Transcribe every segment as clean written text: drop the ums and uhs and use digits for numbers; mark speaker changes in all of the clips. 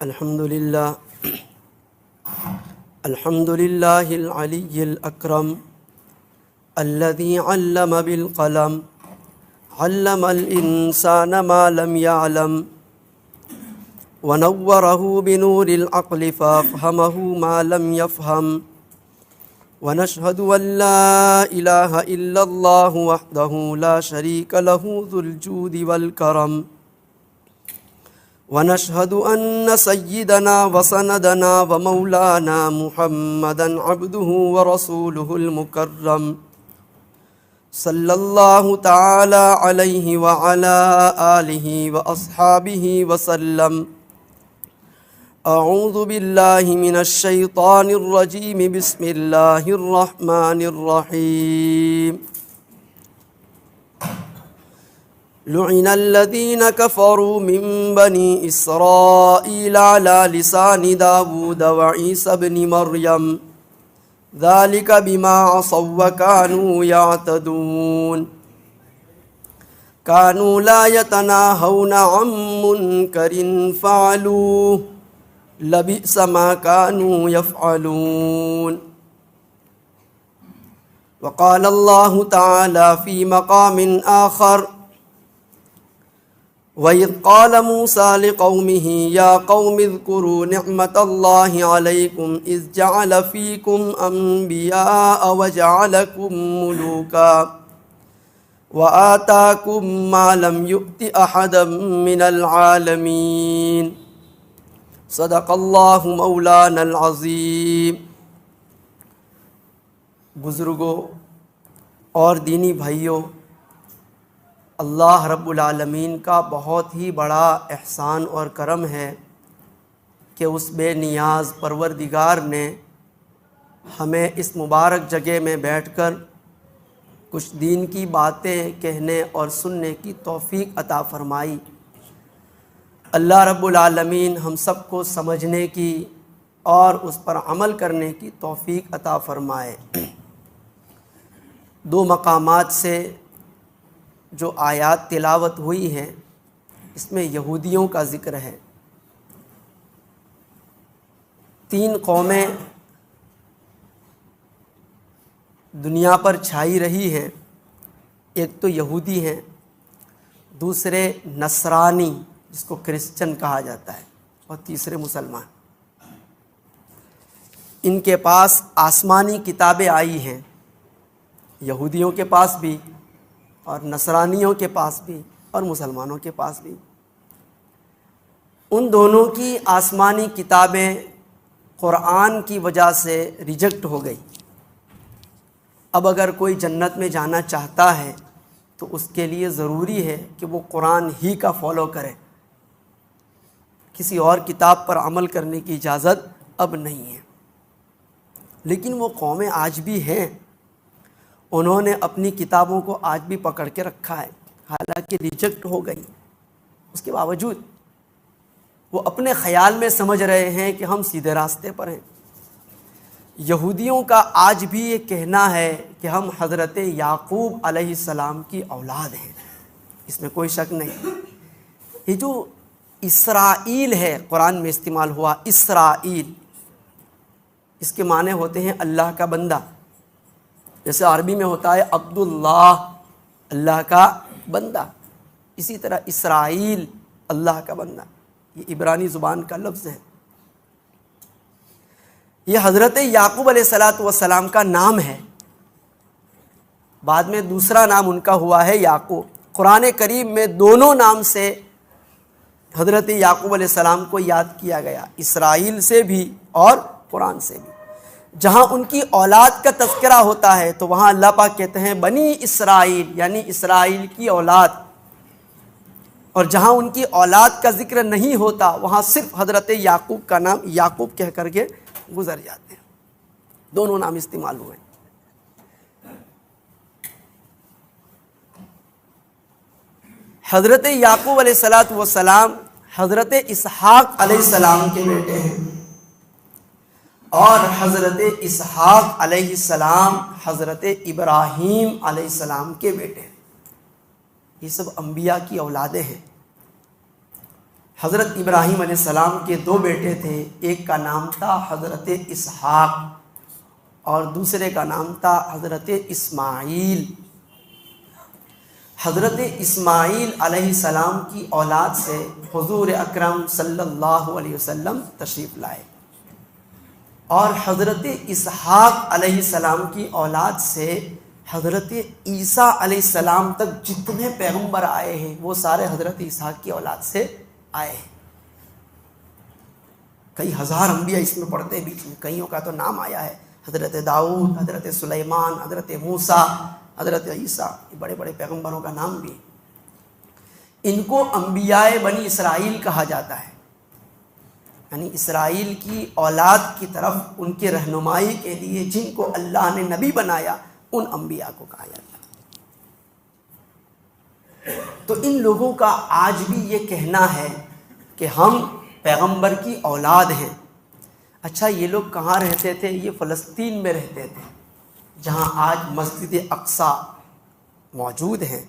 Speaker 1: الحمد لله العلي الأكرم الذي علم بالقلم علم الإنسان ما لم يعلم ونوره بنور العقل فأفهمه ما لم يفهم ونشهد أن لا إله إلا الله وحده لا شريك له ذو الجود والكرم ونشهد أن سيدنا وسندنا ومولانا محمدا عبده ورسوله المكرم صلى الله تعالى عليه وعلى آله وأصحابه وسلم. أعوذ بالله من الشيطان الرجيم بسم الله الرحمن الرحيم. لعن الذين كفروا من بني إسرائيل على لسان داود وعيسى بن مريم ذلك بما عصوا وكانوا يعتدون كانوا لا يتناهون عن منكر فعلوه لبئس ما كانوا يفعلون. وقال الله تعالى في مقام آخر وَإِذْ قَالَ مُوسَى لِقَوْمِهِ يَا قَوْمِ اذْكُرُوا نِعْمَةَ اللَّهِ عَلَيْكُمْ إِذْ جَعَلَ فِيكُمْ أَنْبِيَاءَ وَجَعَلَكُمْ مُلُوكًا وَآتَاكُمْ مَا لَمْ يُؤْتِ أَحَدًا مِنَ الْعَالَمِينَ. صدق اللہ مولانا العظیم. بزرگوں اور دینی بھائیوں، اللہ رب العالمین کا بہت ہی بڑا احسان اور کرم ہے کہ اس بے نیاز پروردگار نے ہمیں اس مبارک جگہ میں بیٹھ کر کچھ دین کی باتیں کہنے اور سننے کی توفیق عطا فرمائی. اللہ رب العالمین ہم سب کو سمجھنے کی اور اس پر عمل کرنے کی توفیق عطا فرمائے. دو مقامات سے جو آیات تلاوت ہوئی ہیں اس میں یہودیوں کا ذکر ہے. 3 قومیں دنیا پر چھائی رہی ہیں. ایک تو یہودی ہیں، دوسرے نصرانی جس کو کرسچن کہا جاتا ہے، اور تیسرے مسلمان. ان کے پاس آسمانی کتابیں آئی ہیں، یہودیوں کے پاس بھی اور نصرانیوں کے پاس بھی اور مسلمانوں کے پاس بھی. ان دونوں کی آسمانی کتابیں قرآن کی وجہ سے ریجیکٹ ہو گئی. اب اگر کوئی جنت میں جانا چاہتا ہے تو اس کے لیے ضروری ہے کہ وہ قرآن ہی کا فالو کرے. کسی اور کتاب پر عمل کرنے کی اجازت اب نہیں ہے. لیکن وہ قومیں آج بھی ہیں، انہوں نے اپنی کتابوں کو آج بھی پکڑ کے رکھا ہے، حالانکہ ریجیکٹ ہو گئی. اس کے باوجود وہ اپنے خیال میں سمجھ رہے ہیں کہ ہم سیدھے راستے پر ہیں. یہودیوں کا آج بھی یہ کہنا ہے کہ ہم حضرت یعقوب علیہ السلام کی اولاد ہیں، اس میں کوئی شک نہیں. یہ جو اسرائیل ہے قرآن میں استعمال ہوا، اسرائیل، اس کے معنی ہوتے ہیں اللہ کا بندہ. جیسے عربی میں ہوتا ہے عبداللہ، اللہ کا بندہ، اسی طرح اسرائیل اللہ کا بندہ. یہ عبرانی زبان کا لفظ ہے. یہ حضرت یعقوب علیہ السلام کا نام ہے. بعد میں دوسرا نام ان کا ہوا ہے یعقوب. قرآن کریم میں دونوں نام سے حضرت یعقوب علیہ السلام کو یاد کیا گیا، اسرائیل سے بھی اور قرآن سے بھی. جہاں ان کی اولاد کا تذکرہ ہوتا ہے تو وہاں اللہ پاک کہتے ہیں بنی اسرائیل، یعنی اسرائیل کی اولاد. اور جہاں ان کی اولاد کا ذکر نہیں ہوتا وہاں صرف حضرت یعقوب کا نام یعقوب کہہ کر کے گزر جاتے ہیں. دونوں نام استعمال ہوئے. حضرت یعقوب علیہ السلام حضرت اسحاق علیہ السلام کے بیٹے ہیں، اور حضرت اسحاق علیہ السلام حضرت ابراہیم علیہ السلام کے بیٹے ہیں. یہ سب انبیاء کی اولادیں ہیں. حضرت ابراہیم علیہ السلام کے 2 بیٹے تھے، ایک کا نام تھا حضرت اسحاق اور دوسرے کا نام تھا حضرت اسماعیل۔ حضرت اسماعیل علیہ السلام کی اولاد سے حضور اکرم صلی اللہ علیہ وسلم تشریف لائے، اور حضرت اسحاق علیہ السلام کی اولاد سے حضرت عیسیٰ علیہ السلام تک جتنے پیغمبر آئے ہیں وہ سارے حضرت اسحاق کی اولاد سے آئے ہیں۔ کئی ہزار انبیاء اس میں پڑھتے ہیں، بیچ میں کئیوں کا تو نام آیا ہے، حضرت داؤد، حضرت سلیمان، حضرت موسیٰ، حضرت عیسیٰ، بڑے بڑے پیغمبروں کا نام بھی۔ ان کو انبیاء بنی اسرائیل کہا جاتا ہے، یعنی اسرائیل کی اولاد کی طرف ان کی رہنمائی کے لیے جن کو اللہ نے نبی بنایا ان انبیاء کو کہا جاتا ہے۔ تو ان لوگوں کا آج بھی یہ کہنا ہے کہ ہم پیغمبر کی اولاد ہیں۔ اچھا، یہ لوگ کہاں رہتے تھے؟ یہ فلسطین میں رہتے تھے، جہاں آج مسجد اقصی موجود ہے،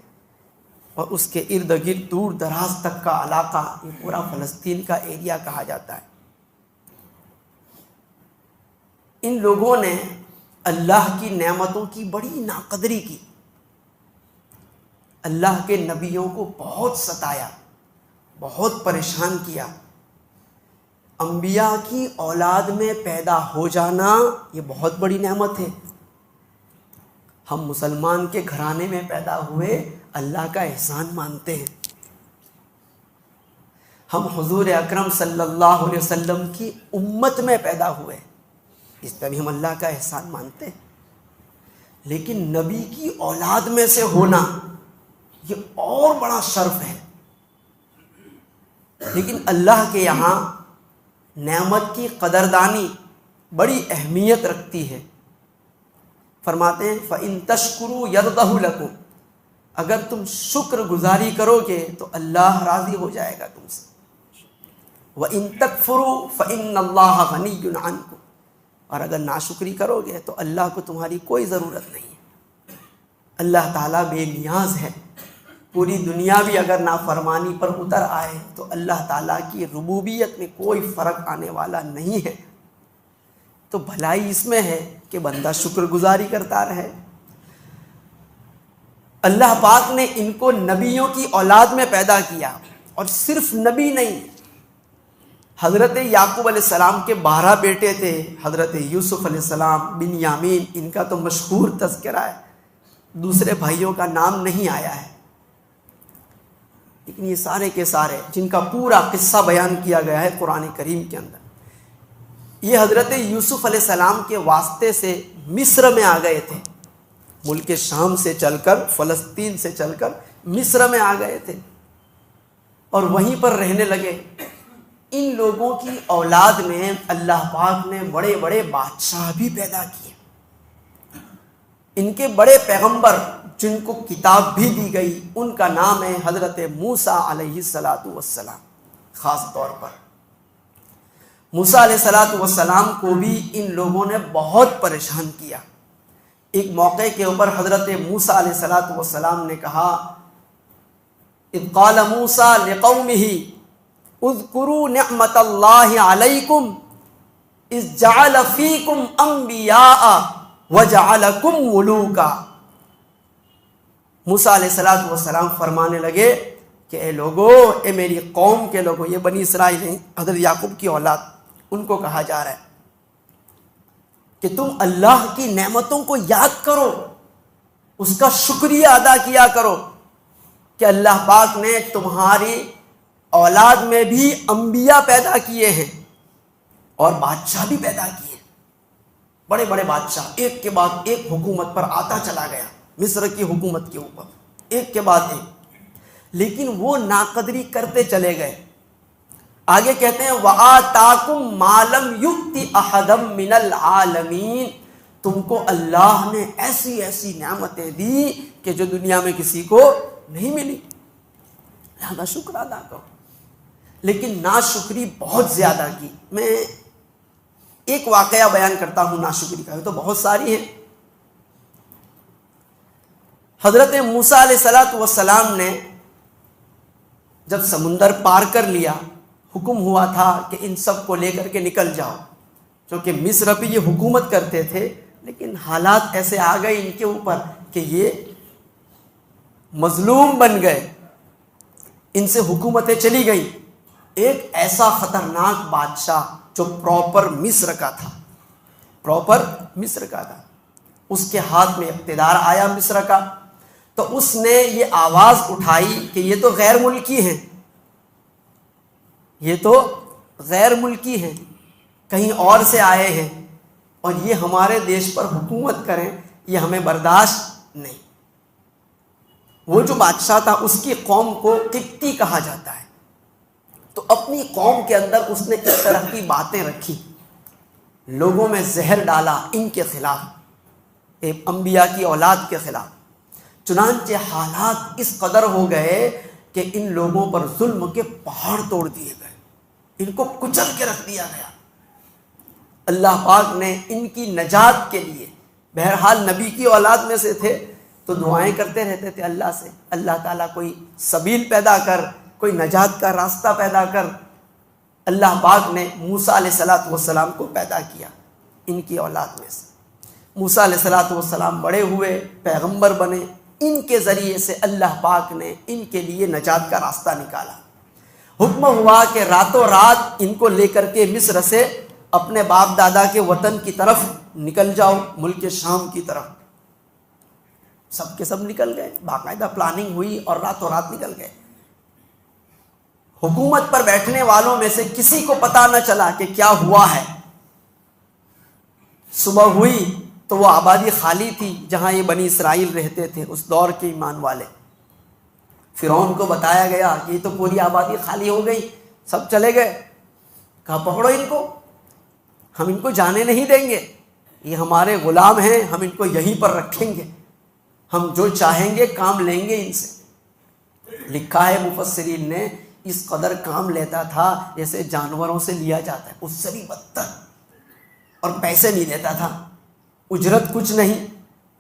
Speaker 1: اور اس کے ارد گرد دور دراز تک کا علاقہ یہ پورا فلسطین کا ایریا کہا جاتا ہے۔ ان لوگوں نے اللہ کی نعمتوں کی بڑی ناقدری کی، اللہ کے نبیوں کو بہت ستایا، بہت پریشان کیا۔ انبیاء کی اولاد میں پیدا ہو جانا یہ بہت بڑی نعمت ہے۔ ہم مسلمان کے گھرانے میں پیدا ہوئے اللہ کا احسان مانتے ہیں۔ ہم حضور اکرم صلی اللہ علیہ وسلم کی امت میں پیدا ہوئے، اس پہ بھی ہم اللہ کا احسان مانتے ہیں۔ لیکن نبی کی اولاد میں سے ہونا یہ اور بڑا شرف ہے۔ لیکن اللہ کے یہاں نعمت کی قدردانی بڑی اہمیت رکھتی ہے۔ فرماتے ہیں فَإِن تَشْكُرُوا يَرْضَهُ لَكُمْ، اگر تم شکر گزاری کرو گے تو اللہ راضی ہو جائے گا تم سے۔ وَإِن تَكْفُرُوا فَإِنَّ اللَّهَ غَنِيٌّ عَنْكُمْ، اور اگر ناشکری کرو گے تو اللہ کو تمہاری کوئی ضرورت نہیں ہے۔ اللہ تعالیٰ بے نیاز ہے۔ پوری دنیا بھی اگر نافرمانی پر اتر آئے تو اللہ تعالیٰ کی ربوبیت میں کوئی فرق آنے والا نہیں ہے۔ تو بھلائی اس میں ہے کہ بندہ شکر گزاری کرتا رہے۔ اللہ پاک نے ان کو نبیوں کی اولاد میں پیدا کیا، اور صرف نبی نہیں، حضرت یعقوب علیہ السلام کے 12 بیٹے تھے، حضرت یوسف علیہ السلام، بنیامین، ان کا تو مشہور تذکرہ ہے، دوسرے بھائیوں کا نام نہیں آیا ہے۔ لیکن یہ سارے کے سارے جن کا پورا قصہ بیان کیا گیا ہے قرآن کریم کے اندر، یہ حضرت یوسف علیہ السلام کے واسطے سے مصر میں آ گئے تھے، ملک شام سے چل کر، فلسطین سے چل کر مصر میں آ گئے تھے، اور وہیں پر رہنے لگے۔ ان لوگوں کی اولاد میں اللہ پاک نے بڑے بڑے بادشاہ بھی پیدا کیے۔ ان کے بڑے پیغمبر جن کو کتاب بھی دی گئی ان کا نام ہے حضرت موسیٰ علیہ السلام۔ خاص طور پر موسیٰ علیہ السلام کو بھی ان لوگوں نے بہت پریشان کیا۔ ایک موقع کے اوپر حضرت موسیٰ علیہ السلام نے کہا، اذ قال موسیٰ لقومہ اذکروا نعمت اللہ علیکم اذ جعل فیکم انبیاء وجعلکم ملوکا۔ موسیٰ علیہ السلام فرمانے لگے کہ اے لوگو، اے میری قوم کے لوگو، یہ بنی اسرائیل ہیں، حضرت یعقوب کی اولاد، ان کو کہا جا رہا ہے کہ تم اللہ کی نعمتوں کو یاد کرو، اس کا شکریہ ادا کیا کرو کہ اللہ پاک نے تمہاری اولاد میں بھی انبیاء پیدا کیے ہیں اور بادشاہ بھی پیدا کیے، بڑے بڑے بادشاہ، ایک کے بعد ایک حکومت پر آتا چلا گیا، مصر کی حکومت کے اوپر ایک کے بعد ایک، لیکن وہ ناقدری کرتے چلے گئے۔ آگے کہتے ہیں وَآتَاكُمْ مَا لَمْ يُؤْتِ أَحَدًا مِّنَ الْعَالَمِينَ، تم کو اللہ نے ایسی ایسی نعمتیں دی کہ جو دنیا میں کسی کو نہیں ملی، لہذا شکر ادا کرو۔ لیکن ناشکری بہت زیادہ کی۔ میں ایک واقعہ بیان کرتا ہوں ناشکری کا، تو بہت ساری ہیں۔ حضرت موسیٰ علیہ السلام نے جب سمندر پار کر لیا حکم ہوا تھا کہ ان سب کو لے کر کے نکل جاؤ، کیونکہ مصر پہ یہ حکومت کرتے تھے، لیکن حالات ایسے آ گئے ان کے اوپر کہ یہ مظلوم بن گئے، ان سے حکومتیں چلی گئیں۔ ایک ایسا خطرناک بادشاہ جو پراپر مصر کا تھا، اس کے ہاتھ میں اقتدار آیا مصر کا، تو اس نے یہ آواز اٹھائی کہ یہ تو غیر ملکی ہیں، کہیں اور سے آئے ہیں، اور یہ ہمارے دیش پر حکومت کریں، یہ ہمیں برداشت نہیں۔ وہ جو بادشاہ تھا اس کی قوم کو قبطی کہا جاتا ہے، تو اپنی قوم کے اندر اس نے اس طرح کی باتیں رکھی، لوگوں میں زہر ڈالا ان کے خلاف، انبیاء کی اولاد کے خلاف۔ چنانچہ حالات اس قدر ہو گئے کہ ان لوگوں پر ظلم کے پہاڑ توڑ دیے گئے، ان کو کچل کے رکھ دیا گیا۔ اللہ پاک نے ان کی نجات کے لیے، بہرحال نبی کی اولاد میں سے تھے تو دعائیں کرتے رہتے تھے اللہ سے، اللہ تعالیٰ کوئی سبیل پیدا کر، کوئی نجات کا راستہ پیدا کر۔ اللہ پاک نے موسیٰ علیہ السلام کو پیدا کیا ان کی اولاد میں سے۔ موسیٰ علیہ السلام بڑے ہوئے، پیغمبر بنے، ان کے ذریعے سے اللہ پاک نے ان کے لیے نجات کا راستہ نکالا۔ حکم ہوا کہ راتوں رات ان کو لے کر کے مصر سے اپنے باپ دادا کے وطن کی طرف نکل جاؤ، ملک شام کی طرف۔ سب کے سب نکل گئے، باقاعدہ پلاننگ ہوئی اور راتوں رات نکل گئے۔ حکومت پر بیٹھنے والوں میں سے کسی کو پتا نہ چلا کہ کیا ہوا ہے۔ صبح ہوئی تو وہ آبادی خالی تھی جہاں یہ بنی اسرائیل رہتے تھے، اس دور کے ایمان والے۔ فرعون کو بتایا گیا کہ یہ تو پوری آبادی خالی ہو گئی، سب چلے گئے۔ کہا پکڑو ان کو، ہم ان کو جانے نہیں دیں گے، یہ ہمارے غلام ہیں، ہم ان کو یہیں پر رکھیں گے، ہم جو چاہیں گے کام لیں گے ان سے۔ لکھا ہے مفسرین نے، اس قدر کام لیتا تھا جیسے جانوروں سے لیا جاتا ہے، اس سے بھی بدتر، اور پیسے نہیں لیتا تھا، اجرت کچھ نہیں،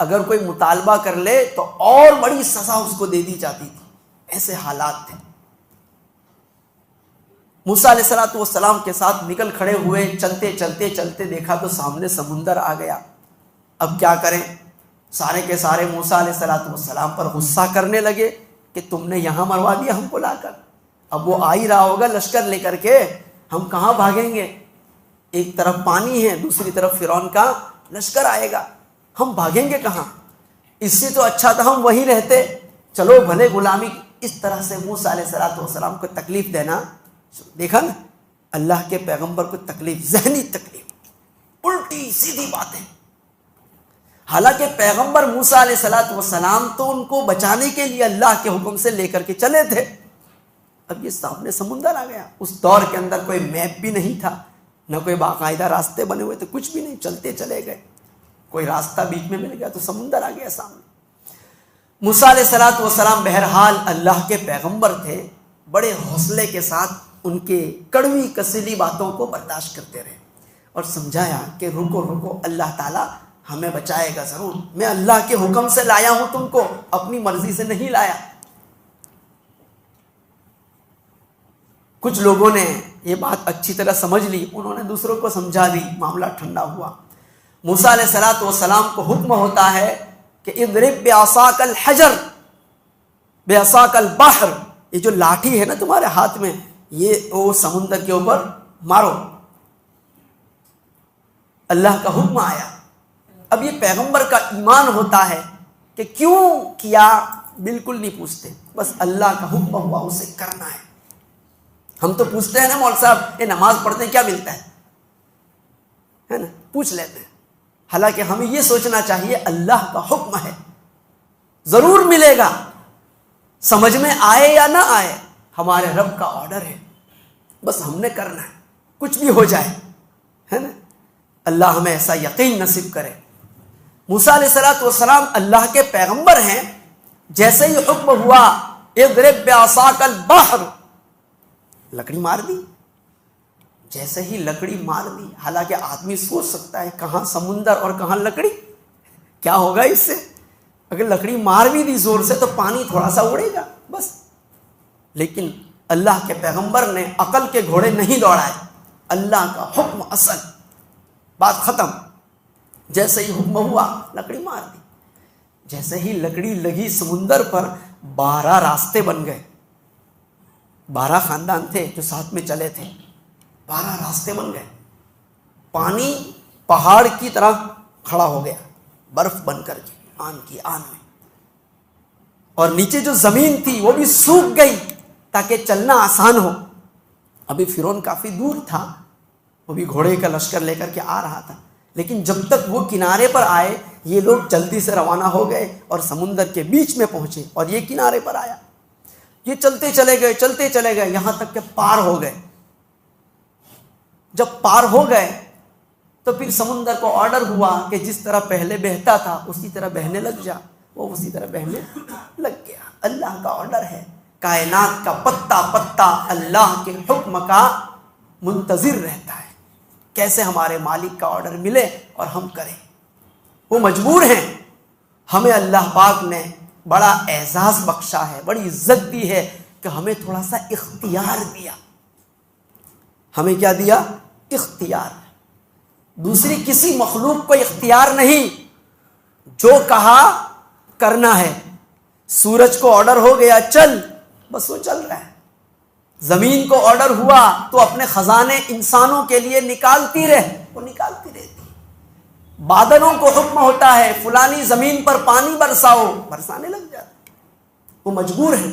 Speaker 1: اگر کوئی مطالبہ کر لے تو اور بڑی سزا اس کو دے دی جاتی تھی، ایسے حالات تھے۔ موسیٰ علیہ السلام کے ساتھ نکل کھڑے ہوئے، چلتے چلتے چلتے دیکھا تو سامنے سمندر آ گیا۔ اب کیا کریں؟ سارے کے سارے موسیٰ علیہ السلام پر غصہ کرنے لگے کہ تم نے یہاں مروا دیا ہم کو لا کر، اب وہ آ ہی رہا ہوگا لشکر لے کر کے، ہم کہاں بھاگیں گے؟ ایک طرف پانی ہے، دوسری طرف فرعون کا لشکر آئے گا، ہم بھاگیں گے کہاں؟ اس سے تو اچھا تھا ہم وہیں رہتے، چلو بھلے غلامی۔ اس طرح سے موسیٰ علیہ السلام کو تکلیف دینا، دیکھا نا اللہ کے پیغمبر کو تکلیف، ذہنی تکلیف، الٹی سیدھی باتیں۔ حالانکہ پیغمبر موسیٰ علیہ السلام تو ان کو بچانے کے لیے اللہ کے حکم سے لے کر کے چلے تھے، اب یہ سامنے سمندر آ گیا۔ اس دور کے اندر کوئی میپ بھی نہیں تھا، نہ کوئی باقاعدہ راستے بنے ہوئے تھے، کچھ بھی نہیں، چلتے چلے گئے، کوئی راستہ بیچ میں مل گیا تو سمندر آ گیا سامنے۔ موسیٰ علیہ السلام بہرحال اللہ کے پیغمبر تھے، بڑے حوصلے کے ساتھ ان کے کڑوی کسیلی باتوں کو برداشت کرتے رہے اور سمجھایا کہ رکو رکو، اللہ تعالیٰ ہمیں بچائے گا ضرور، میں اللہ کے حکم سے لایا ہوں تم کو، اپنی مرضی سے نہیں لایا۔ کچھ لوگوں نے یہ بات اچھی طرح سمجھ لی، انہوں نے دوسروں کو سمجھا دی، معاملہ ٹھنڈا ہوا۔ موسیٰ علیہ السلام کو حکم ہوتا ہے کہ اضرب بعصاک الحجر بعصاک البحر، یہ جو لاٹھی ہے نا تمہارے ہاتھ میں، یہ وہ سمندر کے اوپر مارو۔ اللہ کا حکم آیا۔ اب یہ پیغمبر کا ایمان ہوتا ہے کہ کیوں کیا بالکل نہیں پوچھتے، بس اللہ کا حکم ہوا اسے کرنا ہے۔ ہم تو پوچھتے ہیں نا مولوی صاحب یہ نماز پڑھتے ہیں کیا ملتا ہے نا، پوچھ لیتے ہیں، حالانکہ ہمیں یہ سوچنا چاہیے اللہ کا حکم ہے، ضرور ملے گا، سمجھ میں آئے یا نہ آئے، ہمارے رب کا آرڈر ہے، بس ہم نے کرنا ہے، کچھ بھی ہو جائے، ہے نا۔ اللہ ہمیں ایسا یقین نصیب کرے۔ موسیٰ علیہ السلام اللہ کے پیغمبر ہیں، جیسے ہی حکم ہوا اضرب بعصاک البحر، لکڑی مار دی، جیسے ہی لکڑی مار دی، حالانکہ آدمی سوچ سکتا ہے کہاں سمندر اور کہاں لکڑی، کیا ہوگا اس سے؟ اگر لکڑی مار بھی دی زور سے تو پانی تھوڑا سا اڑے گا بس، لیکن اللہ کے پیغمبر نے عقل کے گھوڑے نہیں دوڑائے، اللہ کا حکم اصل، بات ختم۔ جیسے ہی حکم ہوا لکڑی مار دی، جیسے ہی لکڑی لگی سمندر پر 12 راستے بن گئے۔ 12 خاندان تھے جو ساتھ میں چلے تھے، 12 راستے بن گئے۔ پانی پہاڑ کی طرح کھڑا ہو گیا، برف بن کر کے آن کی آن میں، اور نیچے جو زمین تھی وہ بھی سوکھ گئی تاکہ چلنا آسان ہو۔ ابھی فرعون کافی دور تھا، وہ بھی گھوڑے کا لشکر لے کر کے آ رہا تھا، لیکن جب تک وہ کنارے پر آئے یہ لوگ جلدی سے روانہ ہو گئے اور سمندر کے بیچ میں پہنچے، اور یہ کنارے پر آیا۔ یہ چلتے چلے گئے یہاں تک کہ پار ہو گئے۔ جب پار ہو گئے تو پھر سمندر کو آرڈر ہوا کہ جس طرح پہلے بہتا تھا اسی طرح بہنے لگ جا، وہ اسی طرح بہنے لگ گیا۔ اللہ کا آرڈر ہے، کائنات کا پتا پتا اللہ کے حکم کا منتظر رہتا ہے، کیسے ہمارے مالک کا آرڈر ملے اور ہم کریں۔ وہ مجبور ہیں، ہمیں اللہ پاک نے بڑا اعزاز بخشا ہے، بڑی عزت دی ہے کہ ہمیں تھوڑا سا اختیار دیا۔ ہمیں کیا دیا؟ اختیار۔ دوسری کسی مخلوق کو اختیار نہیں، جو کہا کرنا ہے۔ سورج کو آرڈر ہو گیا چل، بس وہ چل رہا ہے۔ زمین کو آرڈر ہوا تو اپنے خزانے انسانوں کے لیے نکالتی رہے، وہ نکالتی رہتی۔ بادلوں کو حکم ہوتا ہے فلانی زمین پر پانی برساؤ، برسانے لگ جاتے، وہ مجبور ہیں۔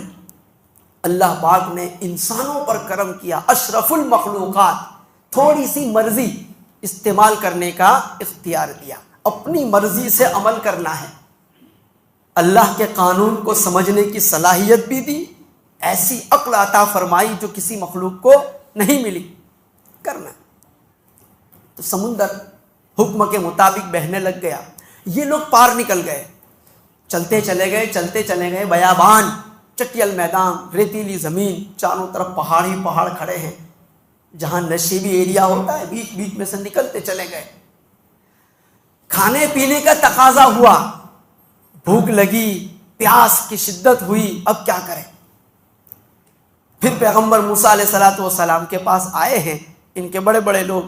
Speaker 1: اللہ پاک نے انسانوں پر کرم کیا، اشرف المخلوقات، تھوڑی سی مرضی استعمال کرنے کا اختیار دیا، اپنی مرضی سے عمل کرنا ہے۔ اللہ کے قانون کو سمجھنے کی صلاحیت بھی دی، ایسی عقل عطا فرمائی جو کسی مخلوق کو نہیں ملی، کرنا۔ تو سمندر حکم کے مطابق بہنے لگ گیا، یہ لوگ پار نکل گئے، چلتے چلے گئے، بیابان، چٹیل میدان، ریتیلی زمین، چاروں طرف پہاڑ ہی پہاڑ کھڑے ہیں، جہاں نشیبی ایریا ہوتا ہے بیچ بیچ میں سے نکلتے چلے گئے۔ کھانے پینے کا تقاضا ہوا، بھوک لگی، پیاس کی شدت ہوئی، اب کیا کریں؟ پھر پیغمبر موسیٰ علیہ الصلوۃ والسلام کے پاس آئے ہیں ان کے بڑے بڑے لوگ،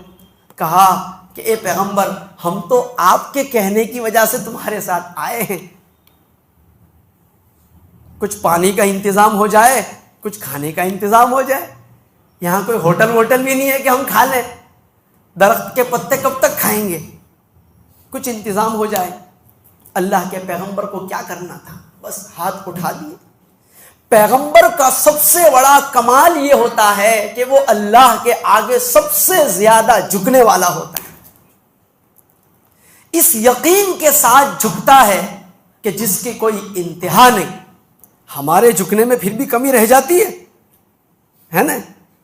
Speaker 1: کہا کہ اے پیغمبر، ہم تو آپ کے کہنے کی وجہ سے تمہارے ساتھ آئے ہیں، کچھ پانی کا انتظام ہو جائے، کچھ کھانے کا انتظام ہو جائے۔ یہاں کوئی ہوٹل بھی نہیں ہے کہ ہم کھا لیں، درخت کے پتے کب تک کھائیں گے؟ کچھ انتظام ہو جائے۔ اللہ کے پیغمبر کو کیا کرنا تھا؟ بس ہاتھ اٹھا دیے۔ پیغمبر کا سب سے بڑا کمال یہ ہوتا ہے کہ وہ اللہ کے آگے سب سے زیادہ جھکنے والا ہوتا ہے، اس یقین کے ساتھ جھکتا ہے کہ جس کی کوئی انتہا نہیں۔ ہمارے جھکنے میں پھر بھی کمی رہ جاتی ہے نا؟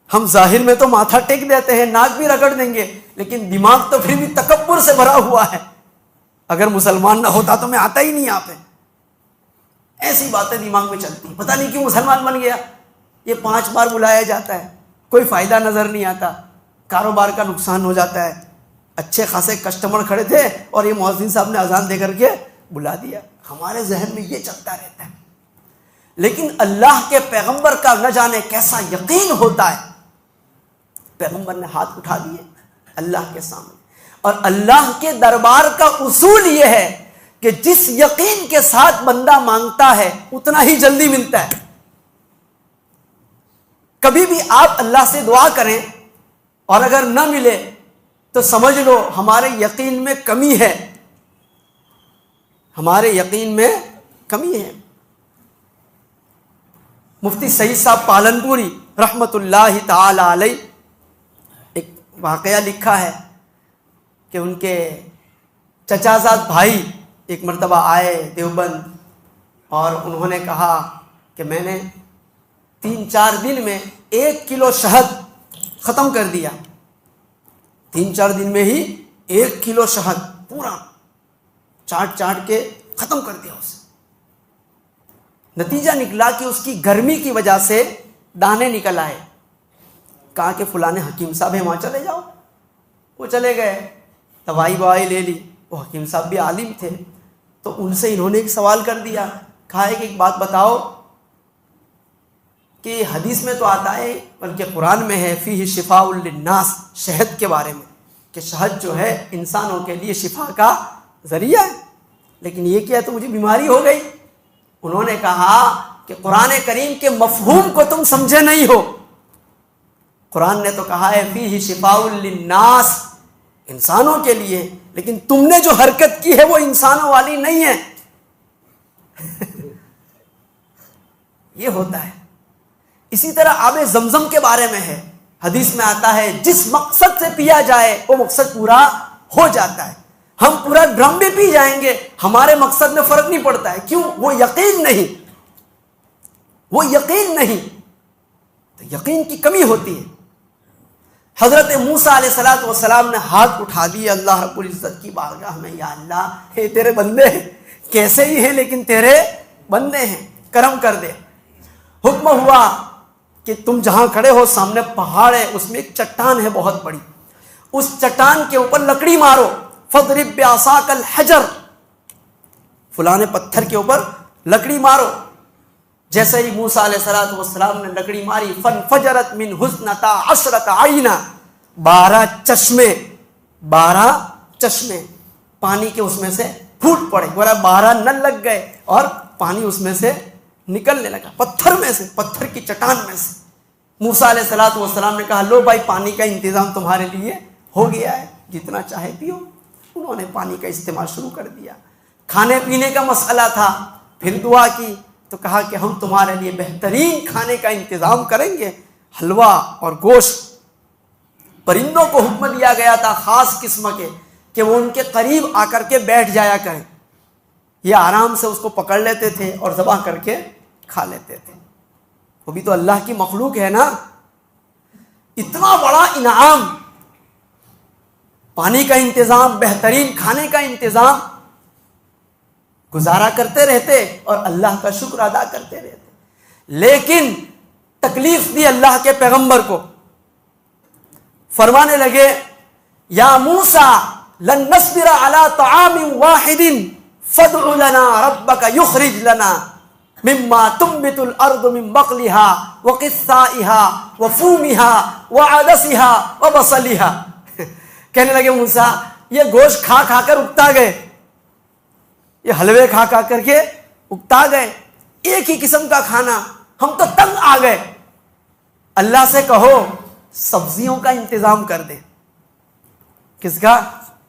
Speaker 1: ہم ظاہر میں تو ماتھا ٹیک دیتے ہیں، ناک بھی رگڑ دیں گے، لیکن دماغ تو پھر بھی تکبر سے بھرا ہوا ہے۔ اگر مسلمان نہ ہوتا تو میں آتا ہی نہیں آپ، ایسی باتیں دماغ میں چلتی، پتہ نہیں کیوں مسلمان بن گیا۔ یہ 5 بار بلایا جاتا ہے، کوئی فائدہ نظر نہیں آتا، کاروبار کا نقصان ہو جاتا ہے۔ اچھے خاصے کسٹمر کھڑے تھے اور یہ مؤذن صاحب نے اذان دے کر کے بلا دیا، ہمارے ذہن میں یہ چلتا رہتا ہے۔ لیکن اللہ کے پیغمبر کا نہ جانے کیسا یقین ہوتا ہے۔ پیغمبر نے ہاتھ اٹھا دیے اللہ کے سامنے، اور اللہ کے دربار کا اصول یہ ہے کہ جس یقین کے ساتھ بندہ مانگتا ہے اتنا ہی جلدی ملتا ہے۔ کبھی بھی آپ اللہ سے دعا کریں اور اگر نہ ملے تو سمجھ لو ہمارے یقین میں کمی ہے، ہمارے یقین میں کمی ہے۔ مفتی سعید صاحب پالنپوری رحمت اللہ تعالی علیہ ایک واقعہ لکھا ہے کہ ان کے چچا زاد بھائی ایک مرتبہ آئے دیوبند اور انہوں نے کہا کہ میں نے 3-4 دن میں 1 کلو شہد ختم کر دیا، 3-4 دن میں ہی 1 کلو شہد پورا چاٹ کے ختم کر دیا اسے۔ نتیجہ نکلا کہ اس کی گرمی کی وجہ سے دانے نکل آئے۔ کہا کہ فلانے حکیم صاحب ہیں وہاں چلے جاؤ، وہ چلے گئے، دوائی لے لی۔ وہ حکیم صاحب بھی عالم تھے تو ان سے انہوں نے ایک سوال کر دیا، کہا کہ ایک بات بتاؤ کہ حدیث میں تو آتا ہے بلکہ قرآن میں ہے فیہ شفاء للناس، شہد کے بارے میں کہ شہد جو ہے انسانوں کے لیے شفا کا ذریعہ ہے، لیکن یہ کیا تو مجھے بیماری ہو گئی۔ انہوں نے کہا کہ قرآن کریم کے مفہوم کو تم سمجھے نہیں ہو، قرآن نے تو کہا ہے فیہ شفاء للناس، انسانوں کے لیے، لیکن تم نے جو حرکت کی ہے وہ انسانوں والی نہیں ہے۔ یہ ہوتا ہے۔ اسی طرح آب زمزم کے بارے میں ہے، حدیث میں آتا ہے جس مقصد سے پیا جائے وہ مقصد پورا ہو جاتا ہے۔ ہم پورا ڈرم بھی پی جائیں گے، ہمارے مقصد میں فرق نہیں پڑتا ہے، کیوں؟ وہ یقین نہیں، وہ یقین نہیں، تو یقین کی کمی ہوتی ہے۔ حضرت موسیٰ علیہ السلام نے ہاتھ اٹھا دیے اللہ رب العزت کی بارگاہ میں، یا اللہ یہ تیرے بندے ہیں، کیسے ہی ہیں لیکن تیرے بندے ہیں، کرم کر دے۔ حکم ہوا کہ تم جہاں کھڑے ہو سامنے پہاڑ ہے، اس میں ایک چٹان ہے بہت بڑی، اس چٹان کے اوپر لکڑی مارو، فضرب بعصاک الحجر، فلاں پتھر کے اوپر لکڑی مارو۔ جیسے ہی موسیٰ علیہ السلام نے لکڑی ماری، فانفجرت من حسنتا عشرۃ عینا، 12 چشمے پانی کے اس میں سے پھوٹ پڑے، گویا 12 نل لگ گئے اور پانی اس میں سے نکلنے لگا، پتھر میں سے، پتھر کی چٹان میں سے۔ موسیٰ علیہ السلام نے کہا لو بھائی پانی کا انتظام تمہارے لیے ہو گیا ہے، جتنا چاہے پیو۔ انہوں نے پانی کا استعمال شروع کر دیا۔ کھانے پینے کا مسئلہ تھا، پھر دعا کی تو کہا کہ ہم تمہارے لیے بہترین کھانے کا انتظام کریں گے، حلوہ اور گوشت۔ پرندوں کو حکم دیا گیا تھا خاص قسم کے کہ وہ ان کے قریب آ کر کے بیٹھ جایا کریں، یہ آرام سے اس کو پکڑ لیتے تھے اور ذبح کر کے کھا لیتے تھے۔ وہ بھی تو اللہ کی مخلوق ہے نا۔ اتنا بڑا انعام، پانی کا انتظام، بہترین کھانے کا انتظام، گزارا کرتے رہتے اور اللہ کا شکر ادا کرتے رہتے۔ لیکن تکلیف دی اللہ کے پیغمبر کو، فرمانے لگے یا موسیٰ لن نصبر علی طعام واحد فادع لنا ربک یخرج لنا مما تنبت الارض من بقلها وقثائها وفومها وعدسها وبصلها۔ کہنے لگے موسیٰ یہ گوشت کھا کھا کر اکتا گئے، یہ حلوے کھا کھا کر کے اکتا گئے، ایک ہی قسم کا کھانا، ہم تو تنگ آ گئے۔ اللہ سے کہو سبزیوں کا انتظام کر دے۔ کس کا؟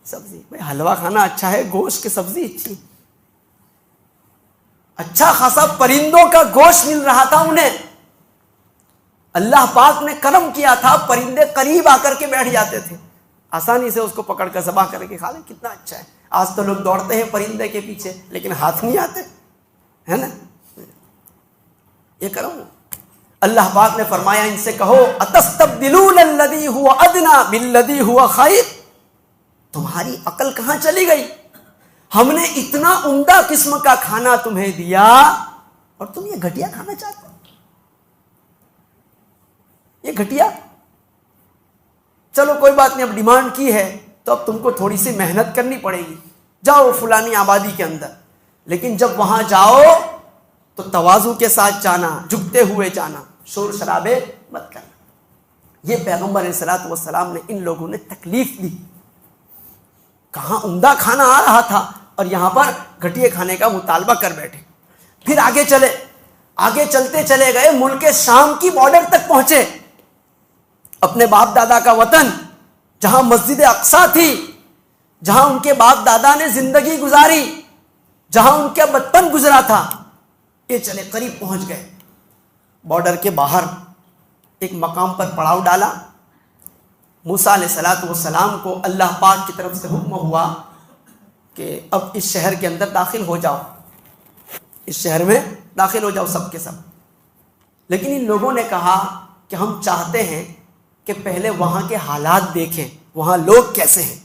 Speaker 1: سبزی۔ بھائی حلوہ کھانا اچھا ہے، گوشت کی سبزی اچھی، اچھا خاصا پرندوں کا گوشت مل رہا تھا انہیں۔ اللہ پاک نے کرم کیا تھا، پرندے قریب آ کر کے بیٹھ جاتے تھے، آسانی سے اس کو پکڑ کر ذبح کر کے کھا لیں، کتنا اچھا ہے۔ آج تو لوگ دوڑتے ہیں پرندے کے پیچھے لیکن ہاتھ نہیں آتے، ہے نا؟ یہ کرم۔ اللہ پاک نے فرمایا ان سے کہو اتستبدلون الذی هو ادنی بالذی هو خیر، تمہاری عقل کہاں چلی گئی؟ ہم نے اتنا عمدہ قسم کا کھانا تمہیں دیا اور تم یہ گھٹیا کھانا چاہتے ہو؟ یہ گھٹیا؟ چلو کوئی بات نہیں، اب ڈیمانڈ کی ہے تو اب تم کو تھوڑی سی محنت کرنی پڑے گی، جاؤ فلانی آبادی کے اندر، لیکن جب وہاں جاؤ تو تواضع کے ساتھ جانا، جھکتے ہوئے جانا، شور شرابے مت کرنا۔ یہ پیغمبر علیہ السلام نے ان لوگوں نے تکلیف دی، کہاں عمدہ کھانا آ رہا تھا اور یہاں پر گھٹیے کھانے کا مطالبہ کر بیٹھے۔ پھر آگے چلے، آگے چلتے چلے گئے، ملک شام کی بارڈر تک پہنچے، اپنے باپ دادا کا وطن، جہاں مسجد اقصی تھی، جہاں ان کے باپ دادا نے زندگی گزاری، جہاں ان کا بچپن گزرا تھا۔ یہ چلے قریب پہنچ گئے، بارڈر کے باہر ایک مقام پر پڑاؤ ڈالا۔ موسیٰ علیہ السلام کو اللہ پاک کی طرف سے حکم ہوا کہ اب اس شہر کے اندر داخل ہو جاؤ، اس شہر میں داخل ہو جاؤ سب کے سب۔ لیکن ان لوگوں نے کہا کہ ہم چاہتے ہیں کہ پہلے وہاں کے حالات دیکھیں، وہاں لوگ کیسے ہیں۔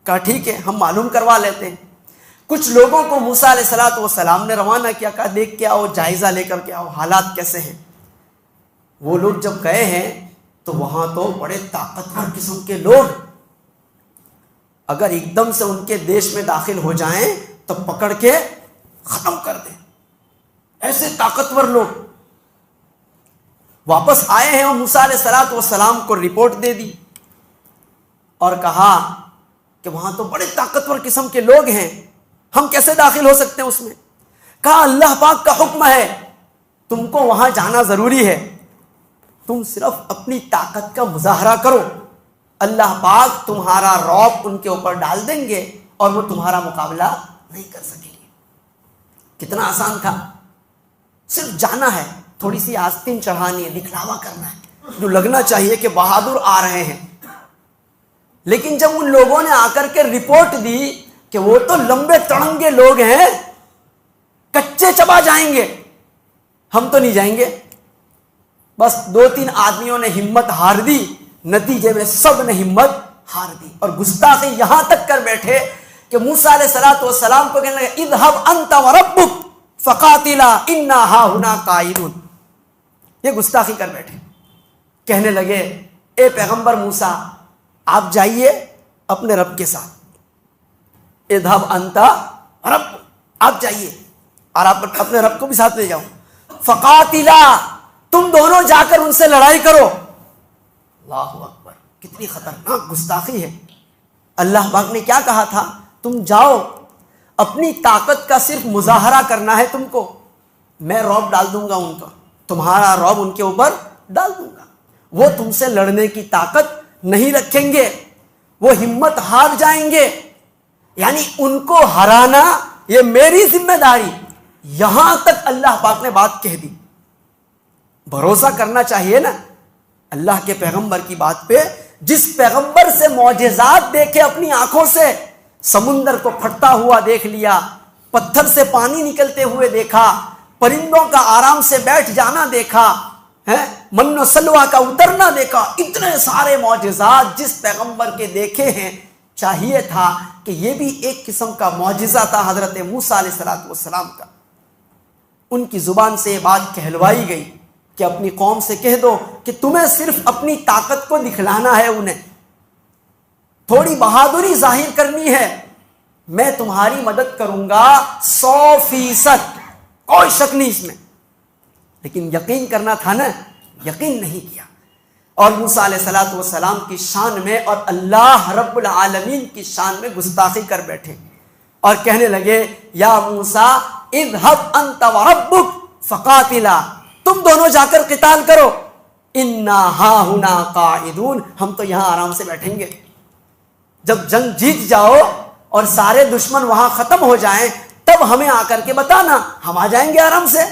Speaker 1: کہا ٹھیک ہے ہم معلوم کروا لیتے ہیں۔ کچھ لوگوں کو موسیٰ علیہ السلام نے روانہ کیا، کہا دیکھ کے آؤ، جائزہ لے کر کے آؤ حالات کیسے ہیں۔ وہ لوگ جب گئے ہیں تو وہاں تو بڑے طاقتور قسم کے لوگ، اگر ایک دم سے ان کے دیش میں داخل ہو جائیں تو پکڑ کے ختم کر دیں، ایسے طاقتور لوگ۔ واپس آئے ہیں اور موسیٰ علیہ السلام کو رپورٹ دے دی اور کہا کہ وہاں تو بڑے طاقتور قسم کے لوگ ہیں، ہم کیسے داخل ہو سکتے ہیں اس میں؟ کہا اللہ پاک کا حکم ہے، تم کو وہاں جانا ضروری ہے، تم صرف اپنی طاقت کا مظاہرہ کرو، اللہ پاک تمہارا رعب ان کے اوپر ڈال دیں گے اور وہ تمہارا مقابلہ نہیں کر سکیں گے۔ کتنا آسان تھا، صرف جانا ہے، تھوڑی سی آستین چڑھانی ہے، دکھلاوا کرنا ہے، جو لگنا چاہیے کہ بہادر آ رہے ہیں۔ لیکن جب ان لوگوں نے آ کر کے رپورٹ دی کہ وہ تو لمبے تڑنگے لوگ ہیں، کچے چبا جائیں گے، ہم تو نہیں جائیں گے، بس 2-3 آدمیوں نے ہمت ہار دی، نتیجے میں سب نے ہمت ہار دی اور گستاخی یہاں تک کر بیٹھے کہ موسیٰ علیہ السلام کو کہنے لگے اذهب انت وربک فقاتلا انا ہاہنا قاعدون۔ یہ گستاخی کر بیٹھے، کہنے لگے اے پیغمبر موسیٰ آپ جائیے اپنے رب کے ساتھ، اذهب انت وربک، آپ جائیے اور آپ اپنے رب کو بھی ساتھ لے جاؤ، فقاتلا تم دونوں جا کر ان سے لڑائی کرو۔ اللہ اکبر، کتنی خطرناک گستاخی ہے۔ اللہ پاک نے کیا کہا تھا؟ تم جاؤ، اپنی طاقت کا صرف مظاہرہ کرنا ہے تم کو، میں رعب ڈال دوں گا ان کا، تمہارا رعب ان کے اوپر ڈال دوں گا، وہ تم سے لڑنے کی طاقت نہیں رکھیں گے، وہ ہمت ہار جائیں گے، یعنی ان کو ہرانا یہ میری ذمہ داری۔ یہاں تک اللہ پاک نے بات کہہ دی۔ بھروسہ کرنا چاہیے نا اللہ کے پیغمبر کی بات پہ، جس پیغمبر سے معجزات دیکھے اپنی آنکھوں سے، سمندر کو پھٹتا ہوا دیکھ لیا، پتھر سے پانی نکلتے ہوئے دیکھا، پرندوں کا آرام سے بیٹھ جانا دیکھا، من و سلوہ کا اترنا دیکھا، اتنے سارے معجزات جس پیغمبر کے دیکھے ہیں، چاہیے تھا کہ یہ بھی ایک قسم کا معجزہ تھا حضرت موسیٰ علیہ السلام کا۔ ان کی زبان سے یہ بات کہلوائی گئی کہ اپنی قوم سے کہہ دو کہ تمہیں صرف اپنی طاقت کو دکھلانا ہے، انہیں تھوڑی بہادری ظاہر کرنی ہے، میں تمہاری مدد کروں گا 100%، کوئی شک نہیں اس میں۔ لیکن یقین کرنا تھا نا، یقین نہیں کیا، اور موسیٰ علیہ السلام کی شان میں اور اللہ رب العالمین کی شان میں گستاخی کر بیٹھے اور کہنے لگے یا موسیٰ اذهب انت وربک فقاتلا، تم دونوں جا کر قتال کرو، انا ہاہنا قاعدون، ہم تو یہاں آرام سے بیٹھیں گے، جب جنگ جیت جاؤ اور سارے دشمن وہاں ختم ہو جائیں تب ہمیں آ کر کے بتانا، ہم آ جائیں گے آرام سے۔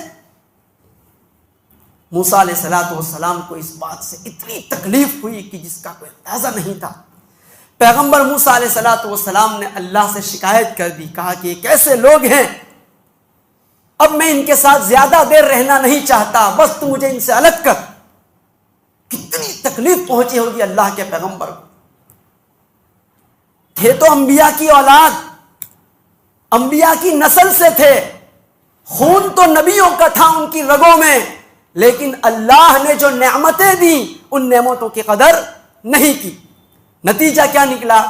Speaker 1: موسیٰ علیہ السلام کو اس بات سے اتنی تکلیف ہوئی کہ جس کا کوئی اندازہ نہیں تھا۔ پیغمبر موسیٰ علیہ السلام نے اللہ سے شکایت کر دی، کہا کہ یہ کیسے لوگ ہیں، اب میں ان کے ساتھ زیادہ دیر رہنا نہیں چاہتا، بس تو مجھے ان سے الگ کر۔ کتنی تکلیف پہنچی ہوگی اللہ کے پیغمبر کو، تھے تو انبیاء کی اولاد، انبیاء کی نسل سے تھے، خون تو نبیوں کا تھا ان کی رگوں میں، لیکن اللہ نے جو نعمتیں دی ان نعمتوں کی قدر نہیں کی۔ نتیجہ کیا نکلا؟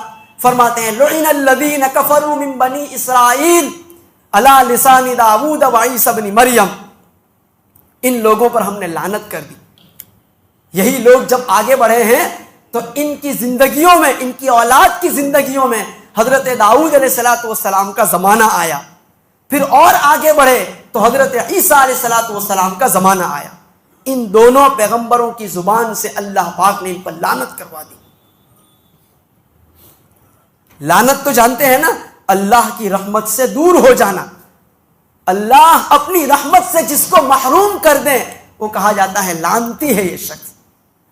Speaker 1: فرماتے ہیں لعن الذین کفروا من بنی اسرائیل علی لسان داؤد و عیسی ابن مریم، ان لوگوں پر ہم نے لعنت کر دی۔ یہی لوگ جب آگے بڑھے ہیں تو ان کی زندگیوں میں، ان کی اولاد کی زندگیوں میں حضرت داؤد علیہ السلام کا زمانہ آیا، پھر اور آگے بڑھے تو حضرت عیسیٰ علیہ السلام کا زمانہ آیا۔ ان دونوں پیغمبروں کی زبان سے اللہ پاک نے ان پر لعنت کروا دی۔ لعنت تو جانتے ہیں نا، اللہ کی رحمت سے دور ہو جانا۔ اللہ اپنی رحمت سے جس کو محروم کر دیں وہ کہا جاتا ہے لعنتی ہے یہ شخص۔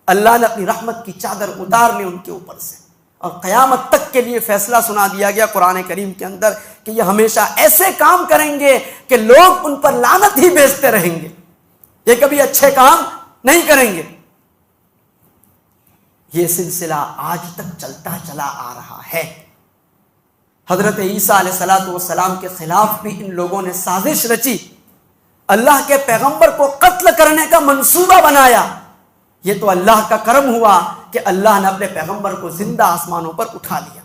Speaker 1: اللہ نے اپنی رحمت کی چادر اتار لی ان کے اوپر سے، اور قیامت تک کے لیے فیصلہ سنا دیا گیا قرآن کریم کے اندر کہ یہ ہمیشہ ایسے کام کریں گے کہ لوگ ان پر لعنت ہی بھیجتے رہیں گے، یہ کبھی اچھے کام نہیں کریں گے۔ یہ سلسلہ آج تک چلتا چلا آ رہا ہے۔ حضرت عیسیٰ علیہ السلام کے خلاف بھی ان لوگوں نے سازش رچی، اللہ کے پیغمبر کو قتل کرنے کا منصوبہ بنایا۔ یہ تو اللہ کا کرم ہوا کہ اللہ نے اپنے پیغمبر کو زندہ آسمانوں پر اٹھا لیا،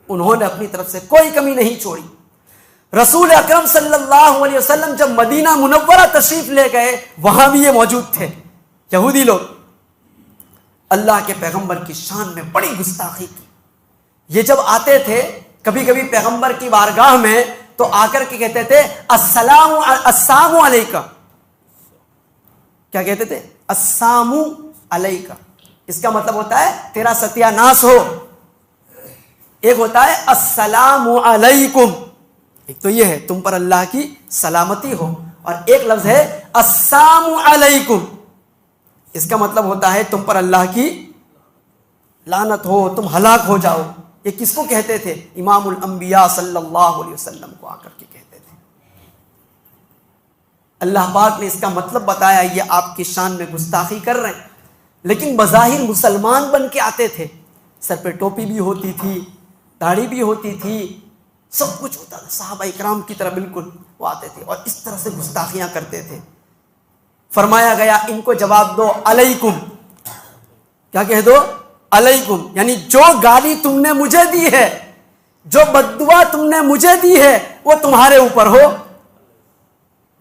Speaker 1: انہوں نے اپنی طرف سے کوئی کمی نہیں چھوڑی۔ رسول اکرم صلی اللہ علیہ وسلم جب مدینہ منورہ تشریف لے گئے وہاں بھی یہ موجود تھے، یہودی لوگ اللہ کے پیغمبر کی شان میں بڑی گستاخی کی. یہ جب آتے تھے کبھی کبھی پیغمبر کی بارگاہ میں تو آ کر کے کہتے تھے السلام علیکم. کیا کہتے تھے؟ السلام علیکم. اس کا مطلب ہوتا ہے تیرا ستیہ ناس ہو. ایک ہوتا ہے السلام علیکم، ایک تو یہ ہے تم پر اللہ کی سلامتی ہو، اور ایک لفظ ہے السلام علیکم، اس کا مطلب ہوتا ہے تم پر اللہ کی لعنت ہو، تم ہلاک ہو جاؤ. یہ کس کو کہتے تھے؟ امام الانبیاء صلی اللہ علیہ وسلم کو آ کر کے کہتے تھے. اللہ پاک نے اس کا مطلب بتایا یہ آپ کی شان میں گستاخی کر رہے ہیں. لیکن بظاہر مسلمان بن کے آتے تھے، سر پہ ٹوپی بھی ہوتی تھی، داڑھی بھی ہوتی تھی، سب کچھ ہوتا تھا، صحابہ اکرام کی طرح بالکل وہ آتے تھے اور اس طرح سے گستاخیاں کرتے تھے. فرمایا گیا ان کو جواب دو علیکم. کیا کہہ دو؟ علیکم. یعنی جو گالی تم نے مجھے دی ہے، جو بددعا تم نے مجھے دی ہے، وہ تمہارے اوپر ہو.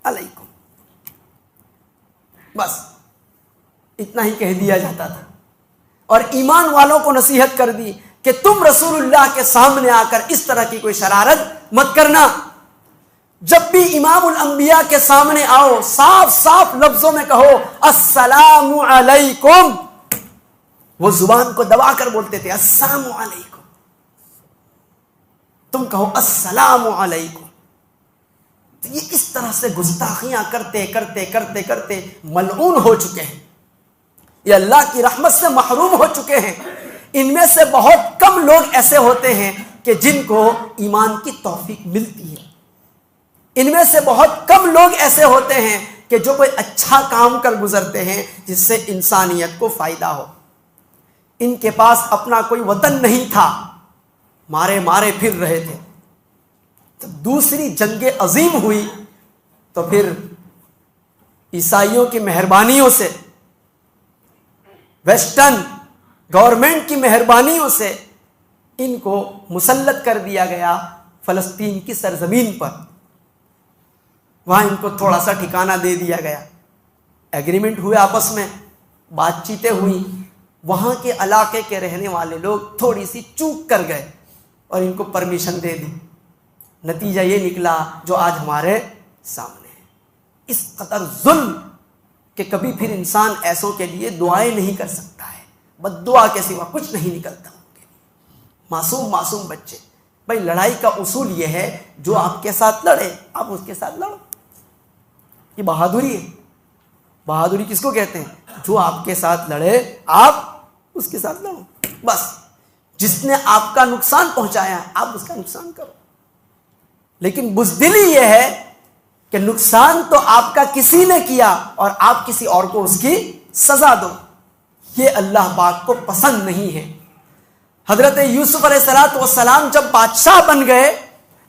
Speaker 1: علیکم. بس اتنا ہی کہہ دیا جاتا تھا. اور ایمان والوں کو نصیحت کر دی کہ تم رسول اللہ کے سامنے آ کر اس طرح کی کوئی شرارت مت کرنا. جب بھی امام الانبیاء کے سامنے آؤ صاف صاف لفظوں میں کہو السلام علیکم. وہ زبان کو دبا کر بولتے تھے السلام علیکم. تم کہو السلام علیکم. تو یہ اس طرح سے گستاخیاں کرتے کرتے کرتے کرتے ملعون ہو چکے ہیں، یہ اللہ کی رحمت سے محروم ہو چکے ہیں. ان میں سے بہت کم لوگ ایسے ہوتے ہیں کہ جن کو ایمان کی توفیق ملتی ہے. ان میں سے بہت کم لوگ ایسے ہوتے ہیں کہ جو کوئی اچھا کام کر گزرتے ہیں جس سے انسانیت کو فائدہ ہو. ان کے پاس اپنا کوئی وطن نہیں تھا، مارے مارے پھر رہے تھے. جب دوسری جنگ عظیم ہوئی تو پھر عیسائیوں کی مہربانیوں سے، ویسٹرن گورنمنٹ کی مہربانیوں سے ان کو مسلط کر دیا گیا فلسطین کی سرزمین پر. وہاں ان کو تھوڑا سا ٹھکانہ دے دیا گیا. ایگریمنٹ ہوئے آپس میں، بات چیتیں ہوئی. وہاں کے علاقے کے رہنے والے لوگ تھوڑی سی چوک کر گئے اور ان کو پرمیشن دے دی. نتیجہ یہ نکلا جو آج ہمارے سامنے ہے. اس قدر ظلم کہ کبھی پھر انسان ایسوں کے لیے دعائیں نہیں کر سکتا ہے، بد دعا کے سوا کچھ نہیں نکلتا ان کے لیے. معصوم بچے. بھائی لڑائی کا اصول یہ ہے جو آپ کے ساتھ لڑے آپ اس کے ساتھ لڑو. یہ بہادری ہے. بہادری کس کو کہتے ہیں؟ جو آپ کے ساتھ لڑے آپ اس کے ساتھ لڑو. بس جس نے آپ کا نقصان پہنچایا ہے آپ اس کا نقصان کرو. لیکن بزدلی یہ ہے کہ نقصان تو آپ کا کسی نے کیا اور آپ کسی اور کو اس کی سزا دو. یہ اللہ پاک کو پسند نہیں ہے. حضرت یوسف علیہ السلام جب بادشاہ بن گئے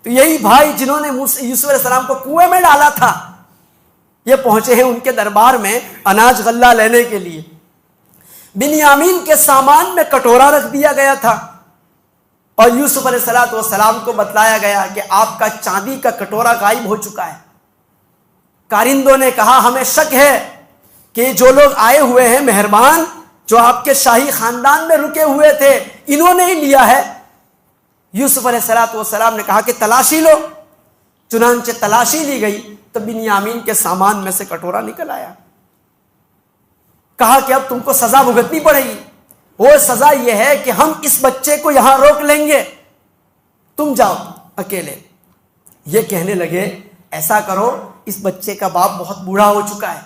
Speaker 1: تو یہی بھائی جنہوں نے یوسف علیہ السلام کو کنویں میں ڈالا تھا یہ پہنچے ہیں ان کے دربار میں اناج غلہ لینے کے لیے. بنیامین کے سامان میں کٹورا رکھ دیا گیا تھا اور یوسف علیہ السلام کو بتلایا گیا کہ آپ کا چاندی کا کٹورا غائب ہو چکا ہے. کارندوں نے کہا ہمیں شک ہے کہ جو لوگ آئے ہوئے ہیں مہربان جو آپ کے شاہی خاندان میں رکے ہوئے تھے انہوں نے ہی لیا ہے. یوسف علیہ السلام نے کہا کہ تلاشی لو. چنانچہ تلاشی لی گئی تو بنیامین کے سامان میں سے کٹورا نکل آیا. کہا کہ اب تم کو سزا بھگتنی پڑے گی. وہ سزا یہ ہے کہ ہم اس بچے کو یہاں روک لیں گے، تم جاؤ اکیلے. یہ کہنے لگے ایسا کرو اس بچے کا باپ بہت بوڑھا ہو چکا ہے،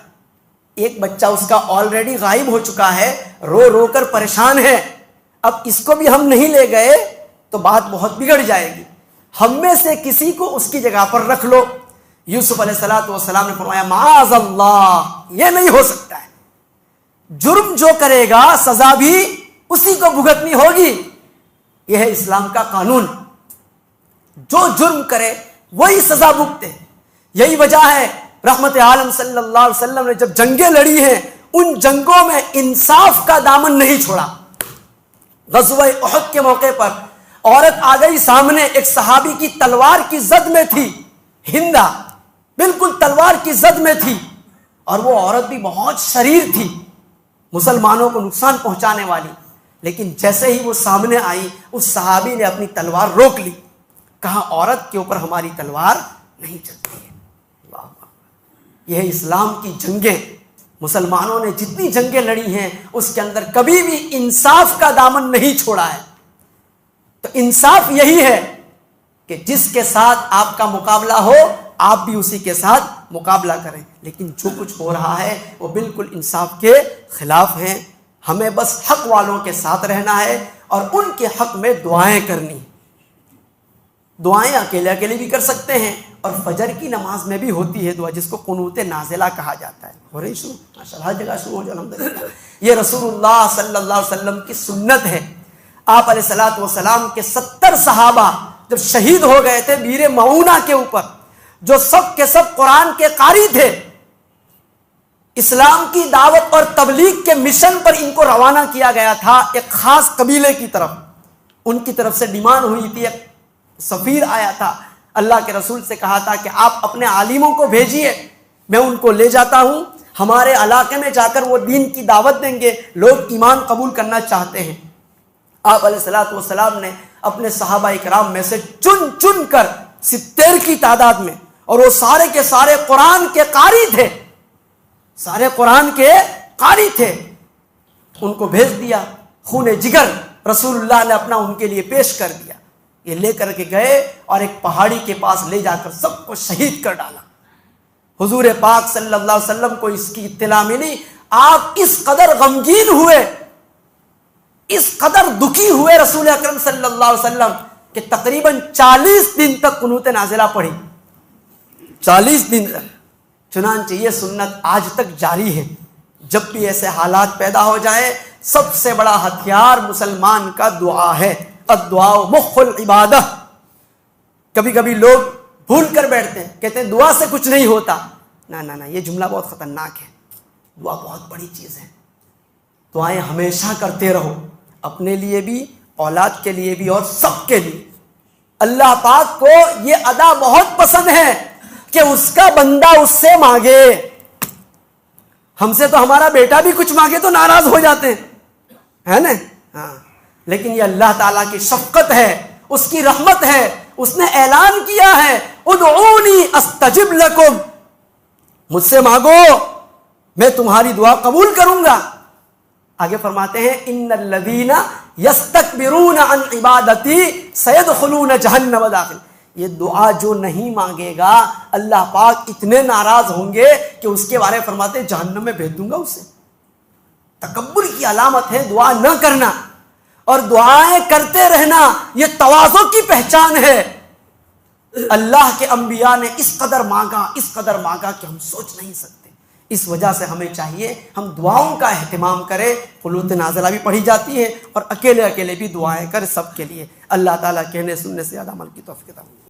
Speaker 1: ایک بچہ اس کا آلریڈی غائب ہو چکا ہے، رو رو کر پریشان ہے. اب اس کو بھی ہم نہیں لے گئے تو بات بہت بگڑ جائے گی، ہم میں سے کسی کو اس کی جگہ پر رکھ لو. یوسف علیہ السلام نے فرمایا معاذ اللہ، یہ نہیں ہو سکتا ہے. جرم جو کرے گا سزا بھی اسی کو بھگتنی ہوگی. یہ ہے اسلام کا قانون. جو جرم کرے وہی سزا بھگتے. یہی وجہ ہے رحمت عالم صلی اللہ علیہ وسلم نے جب جنگیں لڑی ہیں ان جنگوں میں انصاف کا دامن نہیں چھوڑا. غزوہ احد کے موقع پر عورت آ گئی سامنے، ایک صحابی کی تلوار کی زد میں تھی، ہندا بالکل تلوار کی زد میں تھی، اور وہ عورت بھی بہت شریر تھی. مسلمانوں کو نقصان پہنچانے والی، لیکن جیسے ہی وہ سامنے آئی اس صحابی نے اپنی تلوار روک لی، کہا عورت کے اوپر ہماری تلوار نہیں چلتی ہے۔ یہ ہے اسلام کی جنگیں۔ مسلمانوں نے جتنی جنگیں لڑی ہیں اس کے اندر کبھی بھی انصاف کا دامن نہیں چھوڑا ہے۔ تو انصاف یہی ہے کہ جس کے ساتھ آپ کا مقابلہ ہو آپ بھی اسی کے ساتھ مقابلہ کریں، لیکن جو کچھ ہو رہا ہے وہ بالکل انصاف کے خلاف ہیں۔ ہمیں بس حق والوں کے ساتھ رہنا ہے اور ان کے حق میں دعائیں کرنی۔ دعائیں اکیلے اکیلے بھی کر سکتے ہیں، اور فجر کی نماز میں بھی ہوتی ہے دعا، جس کو قنوت نازلہ کہا جاتا ہے۔ ہو رہی شروع، ماشاءاللہ ہر جگہ شروع ہو جائے الحمدللہ۔ یہ رسول اللہ صلی اللہ علیہ وسلم کی سنت ہے۔ آپ علیہ الصلوۃ والسلام کے 70 صحابہ جب شہید ہو گئے تھے بیر معونہ کے اوپر، جو سب کے سب قرآن کے قاری تھے، اسلام کی دعوت اور تبلیغ کے مشن پر ان کو روانہ کیا گیا تھا ایک خاص قبیلے کی طرف۔ ان کی طرف سے ڈیمانڈ ہوئی تھی، ایک سفیر آیا تھا، اللہ کے رسول سے کہا تھا کہ آپ اپنے عالموں کو بھیجیے، میں ان کو لے جاتا ہوں، ہمارے علاقے میں جا کر وہ دین کی دعوت دیں گے، لوگ ایمان قبول کرنا چاہتے ہیں۔ آپ علیہ الصلوۃ والسلام نے اپنے صحابہ اکرام میں سے چن چن کر 70 کی تعداد میں، اور وہ سارے کے سارے قرآن کے قاری تھے، سارے قرآن کے قاری تھے، ان کو بھیج دیا۔ خون جگر رسول اللہ نے اپنا ان کے لیے پیش کر دیا۔ یہ لے کر کے گئے اور ایک پہاڑی کے پاس لے جا کر سب کو شہید کر ڈالا۔ حضور پاک صلی اللہ علیہ وسلم کو اس کی اطلاع ملی، آپ اس قدر غمگین ہوئے، اس قدر دکھی ہوئے رسول اکرم صلی اللہ علیہ وسلم کہ تقریباً 40 دن تک قنوت نازلہ پڑھی، 40 دن تک۔ چنانچہ یہ سنت آج تک جاری ہے۔ جب بھی ایسے حالات پیدا ہو جائے، سب سے بڑا ہتھیار مسلمان کا دعا ہے۔ الدعاء مخ العبادہ۔ کبھی کبھی لوگ بھول کر بیٹھتے ہیں، کہتے ہیں دعا سے کچھ نہیں ہوتا۔ نہ، یہ جملہ بہت خطرناک ہے۔ دعا بہت بڑی چیز ہے۔ دعائیں ہمیشہ کرتے رہو، اپنے لیے بھی، اولاد کے لیے بھی، اور سب کے لیے۔ اللہ پاک کو یہ ادا بہت پسند ہے کہ اس کا بندہ اس سے مانگے۔ ہم سے تو ہمارا بیٹا بھی کچھ مانگے تو ناراض ہو جاتے ہیں، ہے نا؟ ہاں، لیکن یہ اللہ تعالیٰ کی شفقت ہے، اس کی رحمت ہے۔ اس نے اعلان کیا ہے، ادعونی استجب لکم، مجھ سے مانگو میں تمہاری دعا قبول کروں گا۔ آگے فرماتے ہیں ان الذین یستکبرون عن عبادتی سیدخلون جہنم داخل۔ یہ دعا جو نہیں مانگے گا اللہ پاک اتنے ناراض ہوں گے کہ اس کے بارے میں فرماتے ہیں جہنم میں بھیج دوں گا اسے۔ تکبر کی علامت ہے دعا نہ کرنا، اور دعائیں کرتے رہنا یہ تواضع کی پہچان ہے۔ اللہ کے انبیاء نے اس قدر مانگا کہ ہم سوچ نہیں سکتے۔ اس وجہ سے ہمیں چاہیے ہم دعاؤں کا اہتمام کریں۔ قنوت نازلہ بھی پڑھی جاتی ہے، اور اکیلے بھی دعائیں کریں سب کے لیے۔ اللہ تعالیٰ کہنے سننے سے زیادہ عمل کی توفیق عطا فرمائے۔